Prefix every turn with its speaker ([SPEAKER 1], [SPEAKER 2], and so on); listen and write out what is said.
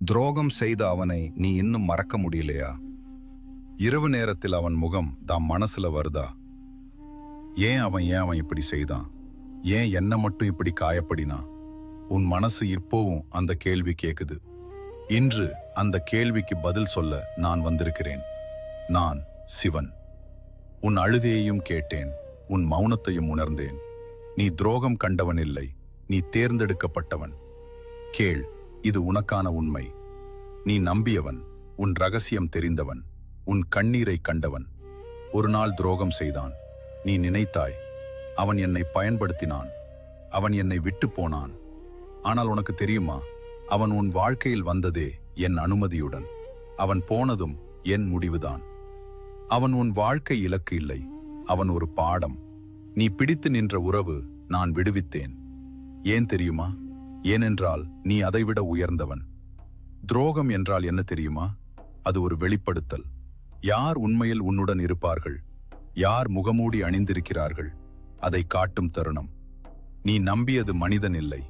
[SPEAKER 1] துரோகம் செய்த அவனை நீ இன்னும் மறக்க முடியலையா? இரவு நேரத்தில் அவன் முகம் தான் மனசுல வருதா? ஏன் அவன் இப்படி செய்தான்? ஏன் என்ன மட்டும் இப்படி காயப்படினா? உன் மனசு இப்போவும் அந்த கேள்வி கேக்குது. இன்று அந்த கேள்விக்கு பதில் சொல்ல நான் வந்திருக்கிறேன். நான் சிவன். உன் அழுகையையும் கேட்டேன், உன் மௌனத்தையும் உணர்ந்தேன். நீ துரோகம் கண்டவன் இல்லை, நீ தேர்ந்தெடுக்கப்பட்டவன். கேள், இது உனக்கான உண்மை. நீ நம்பியவன், உன் ரகசியம் தெரிந்தவன், உன் கண்ணீரை கண்டவன். ஒரு நாள் துரோகம் செய்தான். நீ நினைத்தாய், அவன் என்னை பயன்படுத்தினான், அவன் என்னை விட்டு போனான். ஆனால் உனக்கு தெரியுமா, அவன் உன் வாழ்க்கையில் வந்ததே என் அனுமதியுடன். அவன் போனதும் என் முடிவுதான். அவன் உன் வாழ்க்கை இலக்கு இல்லை, அவன் ஒரு பாடம். நீ பிடித்து நின்ற உறவு நான் விடுவித்தேன். ஏன் தெரியுமா? ஏனென்றால் நீ அதைவிட உயர்ந்தவன். துரோகம் என்றால் என்ன தெரியுமா? அது ஒரு வெளிப்படுத்தல். யார் உண்மையில் உன்னுடன் இருப்பார்கள், யார் முகமூடி அணிந்திருக்கிறார்கள், அதை காட்டும் தருணம். நீ நம்பியது மனிதன் இல்லை,